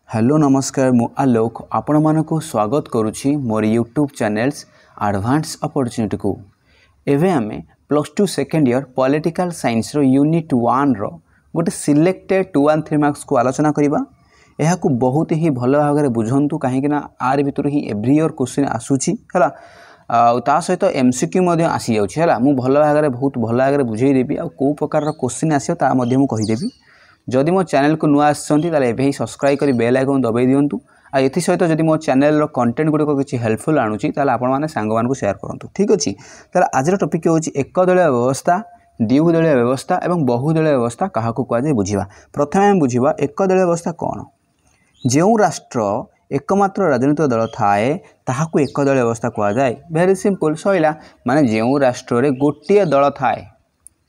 Hello नमस्कार मु आलोक आपण मानक स्वागत करुछि मोर यूट्यूब चैनल्स एडवांस अपॉर्चुनिटी को एवं आम +2 सेकेंड ईयर पॉलिटिकल साइंस रो यूनिट 1 रो गोटे सिलेक्टेड 2 and 3 मार्क्स को आलोचना करिबा। एहा को बहुत ही भल भाव में बुझंतु कहीं आर भितर ही एव्री ईयर क्वेश्चन आसूची हला ता सहित एमसीक्यू मध्य आसी जाउछि हला मु भल भाव में बहुत भल भाव में बुझेई देबी आ को प्रकार क्वेश्चन आसियो ता मध्य मु कहि देबी। जदि मो चैनल को नुआ आसछंती ताले एबे ही सब्सक्राइब करी बेल आइकन दबाई दियंतु आ एथि सहित जदि मो चैनल रो कंटेंट गुडी को किछि हेल्पफुल आनुची ताले आपण माने सांग मान को शेयर करंतु। ठीक अछि ताले आज रो टॉपिक होछि एकदलीय व्यवस्था द्विदलीय व्यवस्था एवं बहुदलीय व्यवस्था काहा को कुआ जाय बुझिबा। प्रथमे हम बुझिबा एकदलीय व्यवस्था कोन। जेउ राष्ट्र एकमात्र राजनीतिक दल थाए ताहाकू एकदलीय व्यवस्था कुआ जाय। वेरी सिंपल सइला माने जेउ राष्ट्र रे गोटिए दल थाए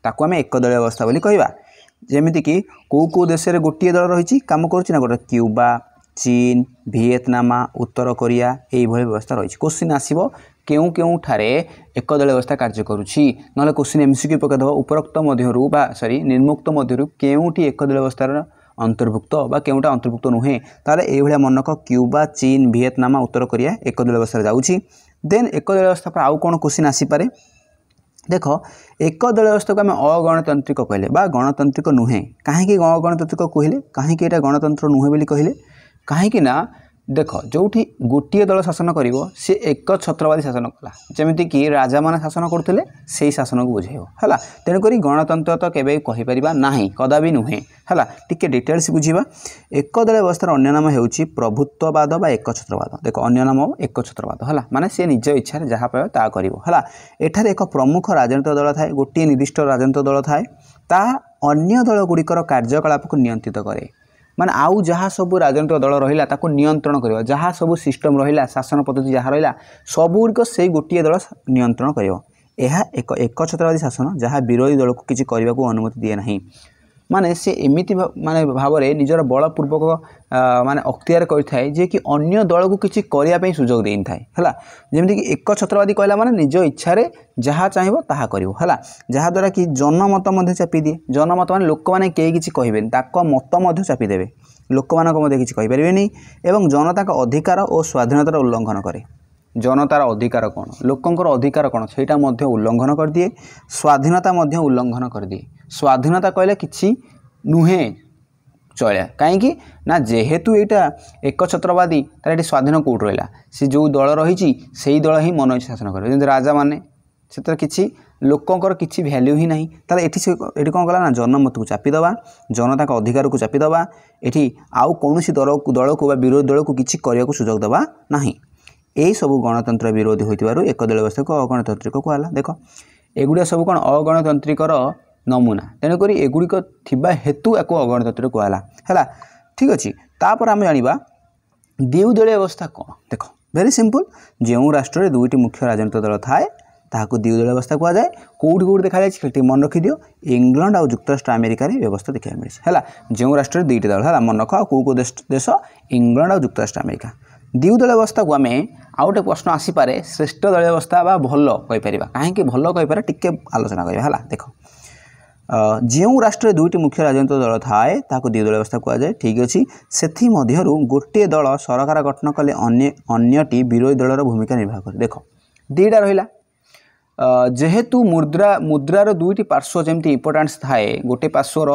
ताकू हम एकदलीय व्यवस्था बोली कहबा। जेमिति कि को देश रे गोटिए दल रही काम करुच्ची ना गोटे क्यूबा चीन वियतनाम उत्तर कोरिया यही व्यवस्था रही। क्वेश्चन आसो केउ केउ ठारे एकदलीय व्यवस्था कार्य करुच्ची ना क्वेश्चन एमसीक्यू पकईद उपरोक्त मध्यरु बा सॉरी निर्मुक्त मध्यरु केउटी एकदलीय व्यवस्था अंतर्भुक्त बा केउटा अंतर्भुक्त नुहे ताले एई भलिया मनक क्यूबा चीन वियतनाम उत्तर कोरिया एकदलीय व्यवस्था जाउची। देन एकदलीय व्यवस्था पर आउ कोन क्वेश्चन आसी पारे देख एकदलीय व्यवस्था को आम अगणतांत्रिक कहले बा गणतांत्रिक नुहे। कहीं अगणतांत्रिक कहले कहीं गणतंत्र नुहे बोली कहले कहीं ना देख जोठी गोटे दल शासन करिवो से एक छत्रवादी शासन कला जमिति कि राजा माने शासन करथिले सेही शासन को बुझेइबो हला। तेन करी गणतंत्र तो केबे कहि परिबा नाही कदाबी नुहे हला। टिके डिटेल्स बुझिबा। एकदलीय व्यवस्थार अन्य नाम हेउची प्रभुत्ववाद बा एकछत्रवाद। देखो अन्य नाम एकछत्रवाद हला माने से निज इच्छा रे जहा पाए ता करिवो हला। एठारे एक प्रमुख राजनीतिक दल थाए गोटे निर्दिष्ट राजनीतिक दल थाए ता अन्य दल गुड़िकर कार्यकलाप को नियंत्रित करे माने आउ जहाँ सब राजनीतिक दल रहिला ताको नियंत्रण करिवो जहाँ सब सिस्टम रहिला शासन पद्धति जहाँ रहिला सब गुड़िक से गोटे दल नियंत्रण करिवो। एहा एक एकछत्रवादी शासन जहाँ विरोधी दल को किछि करबा को अनुमति दिए नाही माने से एमिति माने भाव में निजर बलपूर्वक माने अख्तियार करथाय जे कि अन्य दल को किछि करिया पई सुजोग देइन थाय हला। जेमिति कि एकछत्रवादी कहला माने निज इच्छा रे जहाँ चाहिबो ताहा करिवो हला। जहाँ द्वारा कि जनमत मध्य चापी दिए। जनमत माने लोक माने केही किछि कहिबेन ताको मत मध्य चापी देबे लोक मानक मध्य किछि कहि परिबेनी एवं जनता का अधिकार और स्वाधीनतार उल्लंघन करे। जनतार अधिकार कौन लोकंकर अधिकार कौन सेटा मध्य उल्लंघन कर दिए स्वाधीनता मध्य उल्लंघन कर दिए। स्वाधीनता कहले किछि नुहे चलिया कहीं ना जेहेतु यहाँ एकछत्रवादी तार ये स्वाधीन कौट रहा सी जो दल रही से दल ही मन इच्छा शासन करे। जमी राजा मैंने से किसी लोकंर किसी भैल्यू ही नहीं ताले एठी कौन कला ना जनमत को चापीदबा जनता का अधिकार को चापीदबा एठी आउ कौन दल को विरोधी दल को किसी करने को सुजोग देवा नहीं। यही सब गणतंत्र विरोधी होइतिबारु एकदलीय व्यवस्था को अगणतांत्रिक कहला। देख एगुड़िया सब कौन अगणतांत्रिकर नमूना तेणुक एगुड़िक थिबा हेतु या अगणतांत्रिक कहला है। ठीक अच्छे तापर आम जाना द्विदलीय व्यवस्था कौन। देख वेरी सिंपल जो राष्ट्र में दुईटी मुख्य राजनीतिक दल थाए ताकू द्विदलीय व्यवस्था कह जाए। कौटी कौटी देखा जाए मन रखिद इंग्लैंड और युक्तराष्ट्र अमेरिका व्यवस्था देखा मिले है। जो राष्ट्र में दुईटी दल है मन रख कौ देश इंग्लैंड और युक्तराष्ट्र अमेरिका। द्विदलीय व्यवस्था को आम आउ गोटे प्रश्न आसीपे श्रेष्ठ दलीय व्यवस्था बा भल कहीपर कहीं भल कहीपर टिके आलोचना करवा। देख जो राष्ट्र दुईटी मुख्य राजनीतिक दल थाए ताकू द्विदलीय व्यवस्था कह जाए। ठीक अच्छे से गोटे दल सरकार गठन कले अन्यटी विरोधी दलर भूमिका निर्वाह करे। देख दीटा रहा जेहेतु मुद्रार दुईटी पार्श्व जमी इम्पोर्टान्स थाए गोटे पार्श्वर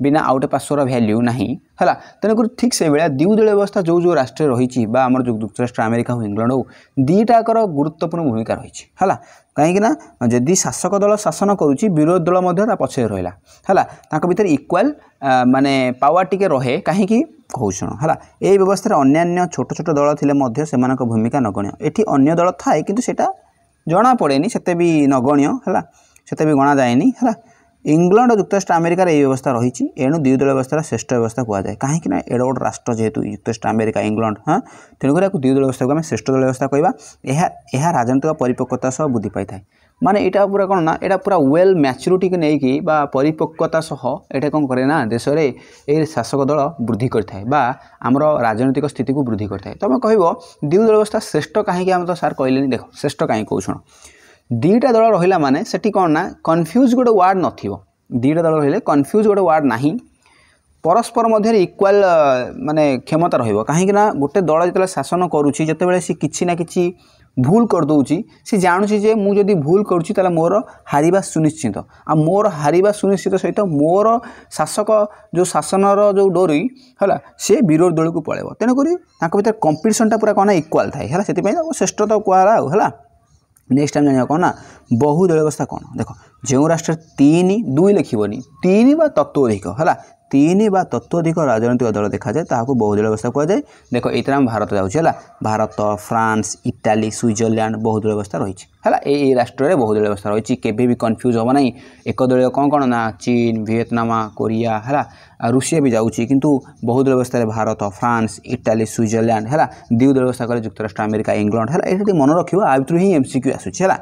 बिना आउ गोटे पार्श्वर वैल्यू नहीं है। तेणुक ठीक से भाया द्विदलीय व्यवस्था जो जो राष्ट्र रही आम जो युक्तराष्ट्र अमेरिका हो इंग्लैंड हो दीटाकर गुरुत्वपूर्ण भूमिका रही है। कहीं जदि शासक दल शासन करुच्ची विरोधी दल मध्य पछे रहा है भीतर इक्वाल माने पावर टिके रहे कहीं कौन है। यही व्यवस्था अन्य छोट छोट दल थे से भूमिका नगण्य। एटी अन्य दल थाए कि जना पड़ेनी से भी नगण्य है से भी गणा जाएनी है। इंग्लैंड और युक्तराष्ट्र अमेरिकार यही व्यवस्था रही एणु द्विदलीय व्यवस्था श्रेष्ठ व्यवस्था कह जाए कहीं एड गोटे राष्ट्र जेहेतु युक्तराष्ट्र अमेरिका इंग्लैंड हाँ तेणुक द्विदलीय व्यवस्था को आम श्रेष्ठ दलीय व्यवस्था कहवा। राजनीतिक परिपक्वता सह वृद्धि पाई था माने यहाँ पूरा कौन ना यहाँ पूरा वेल मैच्योरिटी के नहीं परिपक्वता सह ये कौन करे ना देश में ये शासक दल वृद्धि करता है आमर राजनीतिक स्थिति को वृद्धि करता है। तुम कह द्विदलीय व्यवस्था श्रेष्ठ कहीं आम तो सार कहले देख श्रेष्ठ कहीं कौन दीटा दल रहा माने सेठी कौन ना कन्फ्यूज गोटे वार्ड नथिबो दीटा दल रहिले कन्फ्यूज गोटे वार्ड नहीं परस्पर मध्य इक्वाल माने क्षमता रहिबो काहे कि ना गोटे दल जतले शासन करूची जतेबेले सी किछि ना किछि भूल कर दउची सी जानुची जे मु जदि भूल करूची ताले मोर हारिबा सुनिश्चित आ मोर हारिबा सुनिश्चित सहित मोर शासक जो शासनर जो डोरी हला से विरोध दल को पळेबो तेनो करी ताको भीतर कंपटीशन टा पूरा कोना इक्वाल थाए हला सेति पई श्रेष्ठता कोला हला नेक्स्ट टाइम जानिया कोना बहुदल व्यवस्था कोन देखो जो राष्ट्र 3 2 लिखिबोनी 3 बा तत्वाधिक हला 3 बा तत्वाधिक राजनीतिक दल देखा जाए ताको बहुदल व्यवस्था कह जाए देखो एतरा भारत जाउछ हला भारत फ्रांस इटाली स्विट्जरलैंड बहुदल व्यवस्था रही है ए राष्ट्र रे बहुदल व्यवस्था रही केबे भी कन्फ्यूज हो नहीं एक दलीय कौन कौन ना चीन वियतनाम कोरिया है रूसिया भी जाऊँगी किंतु बहुदल व्यवस्था रे भारत फ्रांस इटाली स्विट्जरलैंड है द्विदल व्यवस्था कले युक्तराष्ट्र अमेरिका इंग्लैंड है ये मन रखियो आ भितर ही एमसीक्यू आसुची है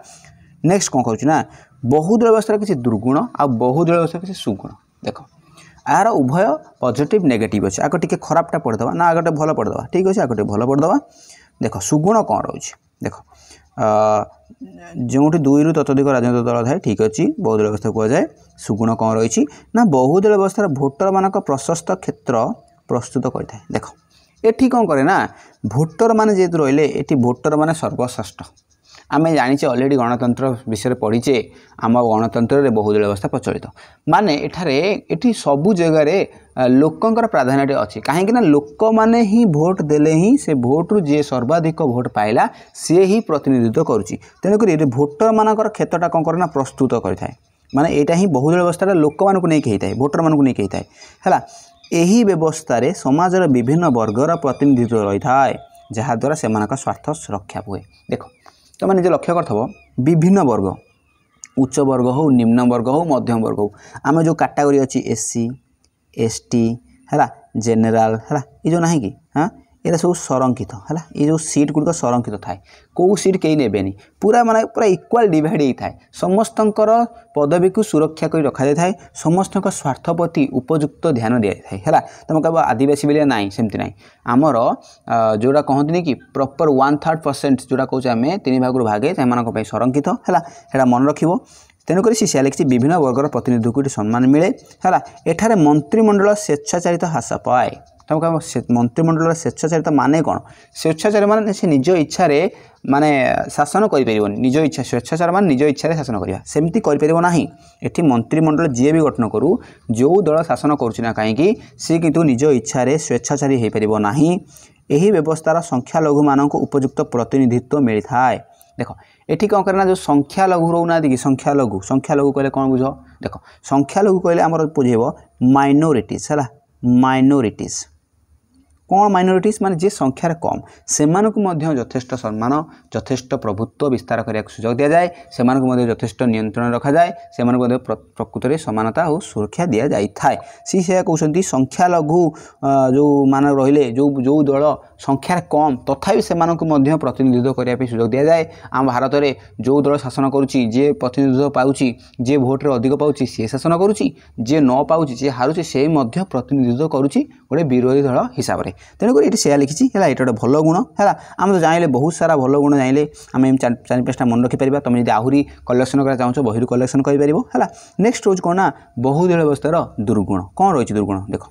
नेक्स्ट कौन कहूँ ना बहुदल व्यवस्था किसी दुर्गुण आ बहुदल व्यवस्था किसी सुगुण देखो यार उभय पॉजिटिव नेगेटिव अच्छे आगे टे खराबटा पढ़ीदे ना आगे भल पढ़ीदे ठीक अच्छे आगे भल पढ़ीदे देख सुगुण कौन रही देख जो 2 रु ततोधिक राजनीतिक दल थाए ठीक अच्छे बहुदल व्यवस्था कहुए सुगुण कौन रही ना बहुदल व्यवस्था भोटर मान प्रशस्त क्षेत्र प्रस्तुत करता है देख ये कौन करे ना भोटर मैंने जेहतु रहिले ये भोटर मैंने सर्वश्रेष्ठ आम जाचे अलरेडी गणतंत्र विषय पढ़ीचे आम गणतंत्र रे बहुदल व्यवस्था प्रचलित माने एठी सबु जगह लोकंकर प्राधान्य अच्छी कहीं लोक माने ही भोट देले ही से भोट रु जे सर्वाधिक भोट पाइला सी ही प्रतिनिधित्व करुच्ची तेणुक भोटर मानकर क्षेत्रटा कौन करे ना प्रस्तुत करता माने एटा ही बहुदल व्यवस्था लोक मानक नहीं होता है भोटर मानक नहीं होता है यही व्यवस्था समाजर विभिन्न वर्गर प्रतिनिधित्व रही थाए जहाद्वारा से स्वार्थ सुरक्षा हुए देख तुम निजे लक्ष्य कर विभिन्न वर्ग उच्च वर्ग हो निम्न वर्ग हो मध्यम वर्ग हो आम जो कैटेगरी अच्छी एससी एसटी है जेनेराल है ये जो ना कि हाँ ये सब संरक्षित है ये जो सीट गुड़िक संरक्षित थाए कौ सीट कहीं नेबेनी पूरा माने पूरा इक्वाल डिवाइड होता है समस्तंकर पदवी को सुरक्षा कर रखा जाए थाए समस्त स्वार्थ प्रति उपयुक्त ध्यान दि जाए है तुम कह आदिवासी बेलिया ना सेमती ना आमर जोड़ा कहते कि प्रॉपर 1/3% जोड़ा कौचे आम 3 भाग भागे से संरक्षित है मन रख तेणुक सी लिखी विभिन्न वर्गर प्रतिनिधि को सम्मान मिले है एठारे मंत्रिमंडल स्वेच्छाचारित ह्रास पाए तुम कह मंत्रिमंडल स्वेच्छाचारित माने कौन स्वेच्छाचार माने से निज इच्छा माने शासन कर निज इच्छा स्वेच्छाचार मान निज इच्छा शासन करवा सेमती करना ये मंत्रिमंडल जी भी गठन करूँ जो दल शासन करुना कहीं सी किंतु निज इच्छा स्वेच्छाचारी हो पार यही व्यवस्थार संख्यालघु मानक उपयुक्त प्रतिनिधित्व मिलता है देख ये कौन करना जो संख्यालघु रोना कि संख्यालघु कहले कौन बुझ देख संख्यालघु कहले आमर बुझेब माइनोरिटीज है माइनोरिटीज कौन माइनोरिटीज माने जे संख्यार कम से यथेष्ट सम्मान यथेष्ट प्रभुत्व विस्तार करने सुजोग दि जाए से यथेष्ट नियंत्रण रखा जाए से प्रकृत में समानता और सुरक्षा दि जाए सी से कहते संख्यालघु जो मान रहिले जो दल संख्यार कम तथापि से प्रतिनिधित्व करने सुजोग दि जाए आम भारत में जो दल शासन करुच्ची जे प्रतिनिधित्व पाउची जे भोट रे अधिक पाउची सी शासन करुच्ची जे न पाउची जे हारुची से प्रतिनिधित्व करुच्ची गोटे विरोधी दल हिसाब से तेणुक ये से लिखी है ये गोटे भल गुण है आम तो जाइले बहुत सारा भल गुण जाइले आम 4-5टा मन रखिपर तुम यदि आहरी कलेक्शन करा चाहो बही कलेक्शन कर नेक्स्ट रोज कौन ना बहुदल व्यवस्थार दुर्गुण कौन रही दुर्गुण देख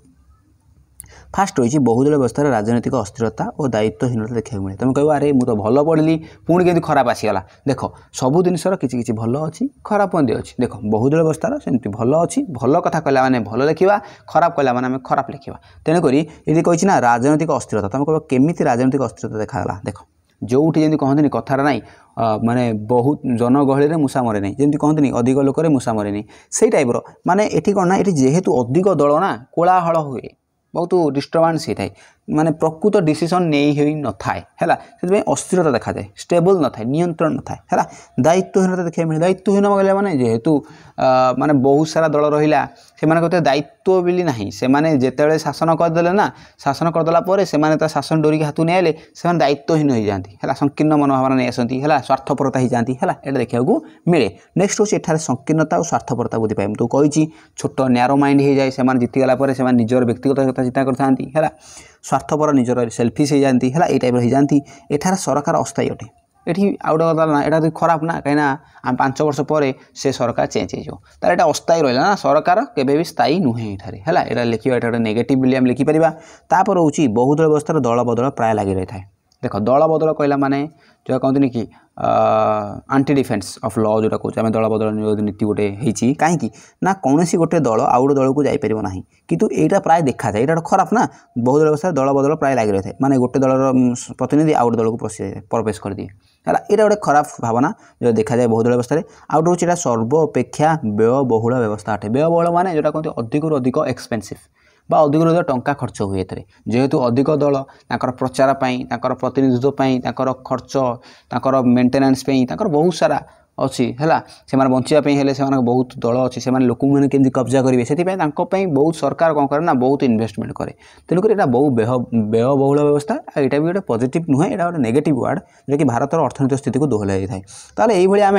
फास्ट रही बहुदल व्यवस्था राजनीतिक अस्थिरता और दायित्वहीनता देखा मिले तुम कह अरे मुझे तो भल पढ़ी पुणी के खराब आसीगला देख सब जिनसर किसी भल अच्छी खराब अच्छी देख बहुदल व्यवस्थार सेमती भल अच्छी भल कथा कहला मैंने भल लिखा खराब कहला मैंने खराब लिखा तेणुक ये कही ना राजनीतिक अस्थिरता तुम कह केमी राजनीतिक अस्थिरता देखागला देख जो जमी कहते कथार ना माने बहुत जनगहली में मूषा मरे नहीं जमी कहते अधिक लोक मूषा मरे नहीं से टाइप्र माने ये कौन ना ये जेहेतु अधिक दल ना कोलाहल हुए बहुत डिस्टर्बान्स होता है माने प्रकृत डिसीजन नहीं न थाए है अस्थिरता देखा जाए स्टेबल न थाए नियंत्रण न थाए है दायित्वहीनता देखा मिले दायित्वहीन कहले माने जेहेतु माने बहुत सारा दल रहा से कहते दायित्व बोली ना से जिते शासन करदे ना शासन करदेला से शासन डोरिक हाथ नहीं आए से दायित्वहीन हो जाती है संकीर्ण मनोभावना नहीं आसती है स्वार्थपरता हो जाती है ये देखा मिले नेक्स्ट हूँ एठार संकीर्णता और स्वार्थपरता बुद्धि पाए तो कही छोट न्यारो माइंड हो जाए से जीतीगला से निजर व्यक्तिगत चिंता करता है स्वार्थपर निजर सेल्फिश हो जाती है ये टाइप हो जाती एठार सरकार अस्थायी अटे ये आउ गोटे कथा ना यहाँ खराब ना कहीं आम 5 वर्ष पर से सरकार चेंज हो यहाँ अस्थायी रहा ना सरकार केवे भी स्थायी नुहे ये है यहाँ लिखा ये नेगेटिव आम लिखिपर तापर हूँ बहुदल व्यवस्था दल बदल प्राय लगी रही है देख दल बदल कहला माने जो कहते कि आंटी डिफेन्स ऑफ लॉ जोटा कहे दल बदल नीति गोटे होती कहीं ना कौन गोटे दल आउ गोटे दल को जापर ना किंतु यहाँ प्राय देखा जाए यहाँ खराब ना बहुदल व्यवस्था दल बदल प्राय लगी रही है माने गोटे दलर प्रतिनिधि आउ गोटे दल को प्रवेश कर दिए है यहाँ गोटे खराब भावना जो देखा जाए बहुदल व्यवस्था आउ गोटे हूँ सर्वापेक्षा व्ययबहुल व्यवस्था अटे व्ययबहुल माने जोटा कहते अधिक अधिक एक्सपेनसिव बा अधिक अधिक टंका खर्च हुए जेहेतु अधिक दल तांकर प्रचार तांकर प्रतिनिधित्व तांकर खर्च तांकर मेंटेनेंस बहुत सारा अच्छी है से बचापी हेले से बहुत दल अच्छी से लोक मैंने केमती कब्जा करेंगे से बहुत सरकार कौन करे ना बहुत इन्वेस्टमेंट करे तेणुक यहाँ बहुत व्ययबहुल व्यवस्था यहाँ भी गोटे पॉजिटिव नुहे यहाँ गोटे नेगेटिव वार्ड जो कि भारत अर्थनैतिक स्थिति को दोहलाई था ताले ये आम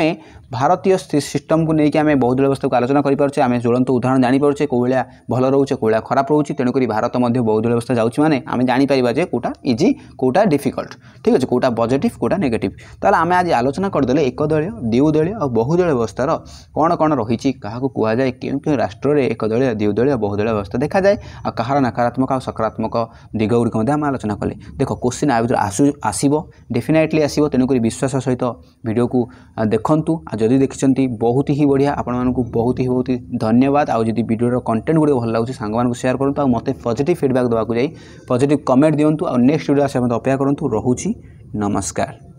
भारतीय सिस्टम को लेकिन आम बहुदल व्यवस्था को आलोचना करें आम ज्वलंत उदाहरण जानीपे कौ भाया भल रोचे कौ भाया खराब रोचे तेणुक भारत बहुदल व्यवस्था जाऊँगी माने आम जापर कौटा इजी कौटा डिफिकल्ट ठीक अच्छे कौटा पॉजिटिव कौटा नेगेटिव ताले आम आज आलोचना करदे एक दलीय द्विदलीय और बहुदलीय व्यवस्थार कौन कौन रही क्या कहुए क्यों क्यों राष्ट्र में एक दलीय द्विदलीय बहुदलीय व्यवस्था देखा जाए और कहार नकारात्मक और सकारात्मक दिग गुड़िक आम आलोचना कले देख क्वेश्चन आसो डेफिनेटली आसो तेणुक विश्वास सहित वीडियो को देखूँ जदि देखिं बहुत ही बढ़िया आपण बहुत ही धन्यवाद आउ जदि वीडियो कंटेंट गुड़े भल लगे सांग सेयार करूँ और मत पॉजिटिव फीडबैक देवाक जाए पॉजिटिव कमेंट दिंतु और नेक्स्ट वीडियो आसे अपेक्षा करूँ रोची नमस्कार।